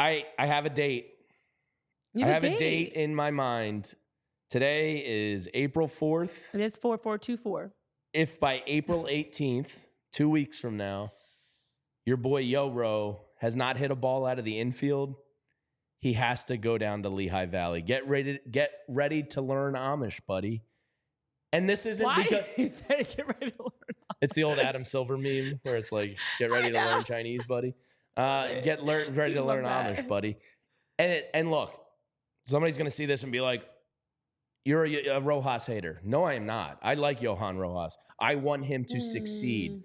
I have a date. You I have a a date in my mind. Today is April 4th. It is 4424. If by April 18th, 2 weeks from now, your boy Yo-Ro has not hit a ball out of the infield, he has to go down to Lehigh Valley. Get ready to learn Amish, buddy. And this isn't Why? because You said get ready to learn Amish. It's the old Adam Silver meme where it's like, get ready to learn Chinese, buddy. Ready to learn Amish, buddy. And look, somebody's going to see this and be like, you're a Rojas hater. No, I am not. I like Johan Rojas. I want him to succeed.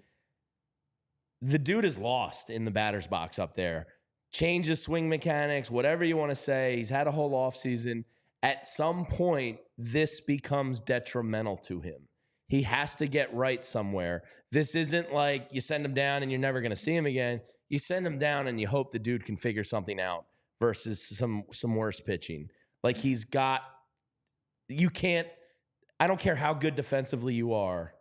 The dude is lost in the batter's box up there. Change his swing mechanics, whatever you want to say. He's had a whole offseason. At some point, this becomes detrimental to him. He has to get right somewhere. This isn't like you send him down and you're never going to see him again. You send him down and you hope the dude can figure something out versus some worse pitching. Like you can't, I don't care how good defensively you are.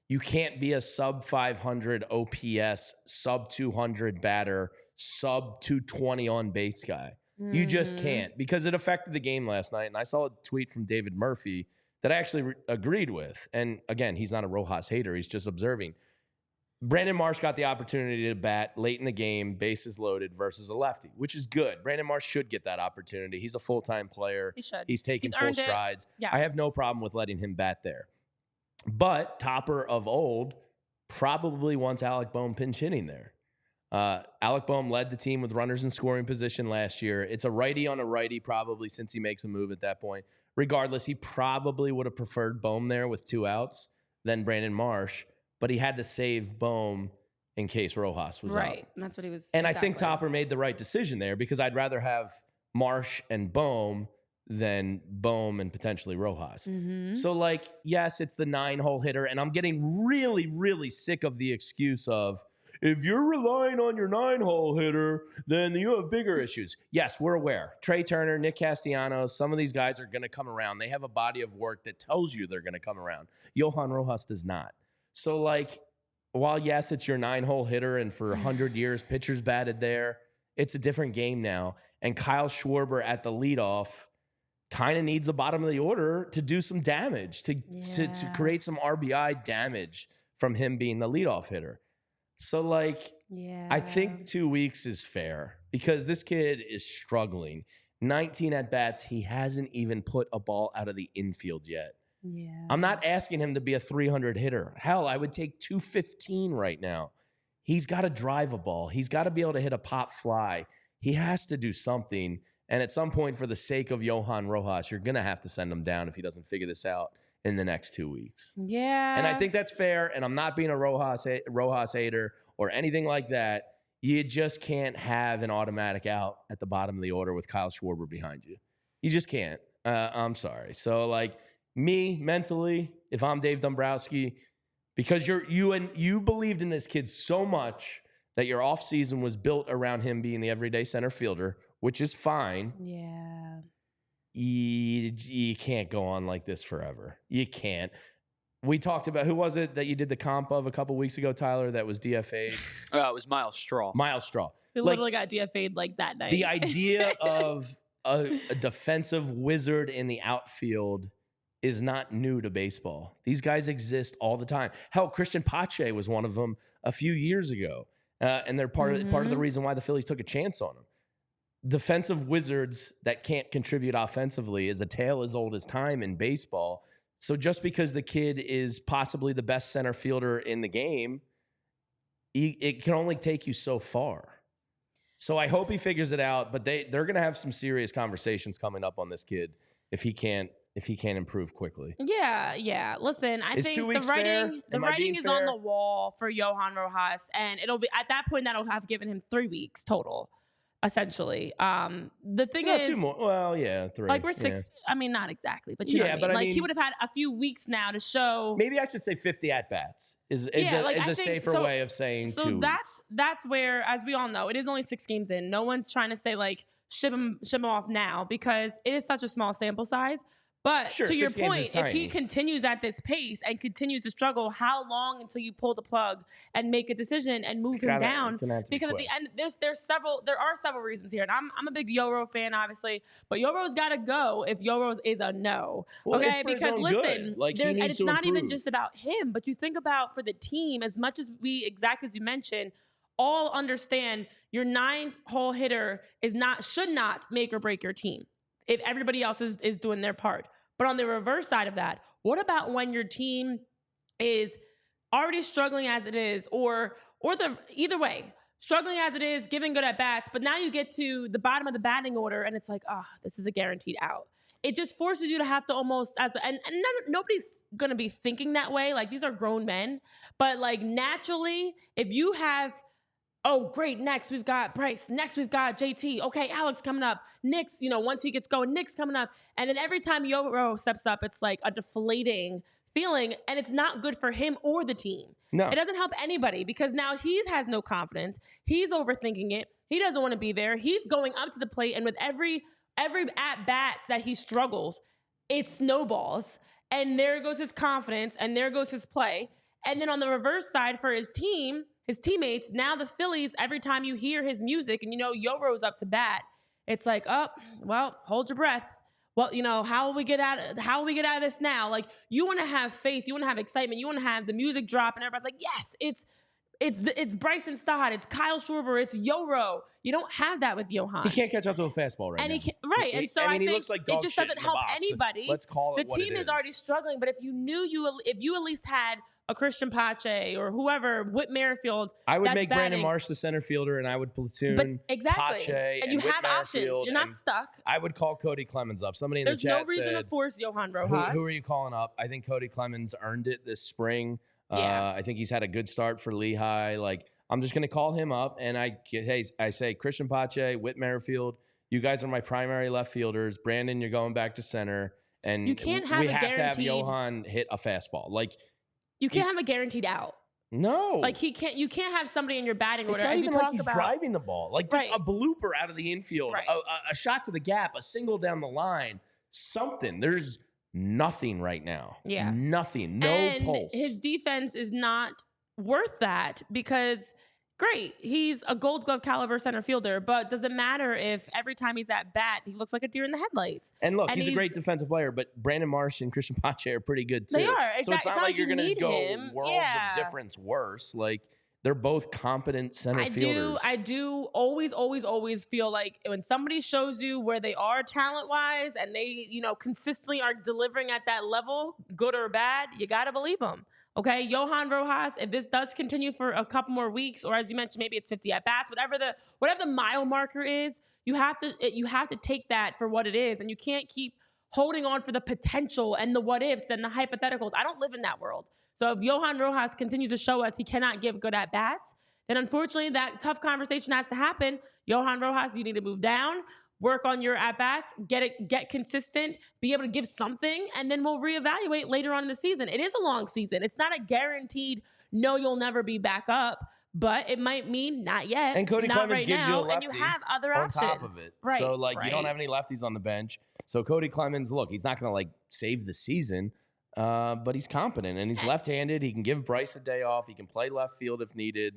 You can't be a sub 500 OPS, sub 200 batter, sub 220 on base guy. You just can't, because it affected the game last night. And I saw a tweet from David Murphy that I actually agreed with. And again, he's not a Rojas hater. He's just observing. Brandon Marsh got the opportunity to bat late in the game, bases loaded versus a lefty, which is good. Brandon Marsh should get that opportunity. He's a full-time player. He should. He's taking full strides. Yes. I have no problem with letting him bat there. But Topper of old probably wants Alec Boehm pinch hitting there. Alec Boehm led the team with runners in scoring position last year. It's a righty on a righty probably since he makes a move at that point. Regardless, he probably would have preferred Boehm there with 2 outs than Brandon Marsh, but he had to save Boehm in case Rojas was out. Right, and that's what he was. And exactly. I think Topper made the right decision there because I'd rather have Marsh and Boehm than Boehm and potentially Rojas. So, like, yes, it's the 9-hole hitter, and I'm getting really, really sick of the excuse of, if you're relying on your 9-hole hitter, then you have bigger issues. Yes, we're aware. Trey Turner, Nick Castellanos, some of these guys are going to come around. They have a body of work that tells you they're going to come around. Johan Rojas does not. So, like, while, yes, it's your 9-hole hitter, and for 100 years, pitchers batted there, it's a different game now. And Kyle Schwarber at the leadoff kind of needs the bottom of the order to do some damage, to create some RBI damage from him being the leadoff hitter. So, like, I think 2 weeks is fair because this kid is struggling. 19 at-bats. He hasn't even put a ball out of the infield yet. Yeah. I'm not asking him to be a 300 hitter. Hell, I would take 215 right now. He's got to drive a ball. He's got to be able to hit a pop fly. He has to do something. And at some point, for the sake of Johan Rojas, you're going to have to send him down if he doesn't figure this out in the next 2 weeks. Yeah. And I think that's fair, and I'm not being a Rojas hater or anything like that. You just can't have an automatic out at the bottom of the order with Kyle Schwarber behind you. You just can't. I'm sorry. So, like, me, mentally, if I'm Dave Dombrowski, because you believed in this kid so much that your offseason was built around him being the everyday center fielder, which is fine. Yeah. You can't go on like this forever. You can't. We talked about, who was it that you did the comp of a couple weeks ago, Tyler, that was DFA'd? It was Miles Straw. Miles Straw. He literally got DFA'd like that night. The idea of a defensive wizard in the outfield is not new to baseball. These guys exist all the time. Hell, Christian Pache was one of them a few years ago. And they're part of the reason why the Phillies took a chance on him. Defensive wizards that can't contribute offensively is a tale as old as time in baseball. So just because the kid is possibly the best center fielder in the game, it can only take you so far. So I hope he figures it out, but they're going to have some serious conversations coming up on this kid if he can't improve quickly. Yeah. Listen, I think the writing is on the wall for Johan Rojas, and it'll be at that point that'll have given him 3 weeks total. Essentially, the thing is, 2 more. Well, yeah, 3. Like we're 6. Yeah. I mean, not exactly, but you know what I mean? Like he would have had a few weeks now to show. Maybe I should say 50 at bats is a safer way of saying. So that's where, as we all know, it is only 6 games in. No one's trying to say like ship him off now because it is such a small sample size. But to your point, if he continues at this pace and continues to struggle, how long until you pull the plug and make a decision and move him down? Because at the end, there are several reasons here. And I'm a big Yoro fan, obviously, but Yoro's got to go if Yoro's is a no. Well, okay, because listen, and it's not even just about him, but you think about for the team, as much as exactly as you mentioned, all understand your 9-hole hitter should not make or break your team if everybody else is doing their part. But on the reverse side of that, what about when your team is already struggling as it is, or either way, struggling as it is, giving good at bats, but now you get to the bottom of the batting order and it's like, this is a guaranteed out. It just forces you to have to almost nobody's gonna be thinking that way. Like, these are grown men, but like naturally, if you have, oh, great, next we've got Bryce, next we've got JT, okay, Alex coming up, Nick's, once he gets going, Nick's coming up. And then every time Yoro steps up, it's like a deflating feeling, and it's not good for him or the team. No. It doesn't help anybody because now he has no confidence. He's overthinking it. He doesn't want to be there. He's going up to the plate, and with every at-bat that he struggles, it snowballs. And there goes his confidence, and there goes his play. And then on the reverse side for his team, his teammates, now the Phillies, every time you hear his music and Yoro's up to bat, it's like, oh, well, hold your breath. Well, how will we get out of this now? Like, you want to have faith, you want to have excitement, you want to have the music drop, and everybody's like, yes, it's Bryson Stott, it's Kyle Schwarber, it's Yoro. You don't have that with Johan. He can't catch up to a fastball right now. Right, and so I think he looks like dog it just shit doesn't help anybody. Let's call it the team is already struggling, but if you at least had a Christian Pache or whoever, Whit Merrifield. I would make Brandon Marsh the center fielder, and I would platoon Pache and you have options. You're not stuck. I would call Cody Clemens up. Somebody in the chat said, there's no reason to force Johan Rojas. Who are you calling up? I think Cody Clemens earned it this spring. Yes. I think he's had a good start for Lehigh. Like, I'm just going to call him up, and I say, Christian Pache, Whit Merrifield, you guys are my primary left fielders. Brandon, you're going back to center. And you can't have we have to have Johan hit a fastball. Like, you can't have a guaranteed out. No. Like, you can't have somebody in your batting order. It's not even like he's driving the ball. Like, just a blooper out of the infield, right. a shot to the gap, a single down the line, something. There's nothing right now. Yeah. Nothing. No pulse. His defense is not worth that because, great, he's a Gold Glove caliber center fielder, but does it matter if every time he's at bat, he looks like a deer in the headlights? And look, he's a great defensive player, but Brandon Marsh and Christian Pache are pretty good too. They are. So it's not like you're going to go worlds of difference worse. Like, they're both competent center fielders. I do always feel like when somebody shows you where they are talent-wise and they, consistently are delivering at that level, good or bad, you got to believe them. Okay, Johan Rojas, if this does continue for a couple more weeks, or as you mentioned, maybe it's 50 at-bats, whatever the mile marker is, you have to take that for what it is, and you can't keep holding on for the potential and the what-ifs and the hypotheticals. I don't live in that world. So if Johan Rojas continues to show us he cannot give good at-bats, then unfortunately that tough conversation has to happen. Johan Rojas, you need to move down, work on your at-bats, get consistent, be able to give something, and then we'll reevaluate later on in the season. It is a long season. It's not a guaranteed, no, you'll never be back up, but it might mean not yet. And Cody Clemens gives you a lefty and you have other on options. top of it. Right, so, you don't have any lefties on the bench. So Cody Clemens, look, he's not going to, save the season, but he's competent, and he's left-handed. He can give Bryce a day off. He can play left field if needed.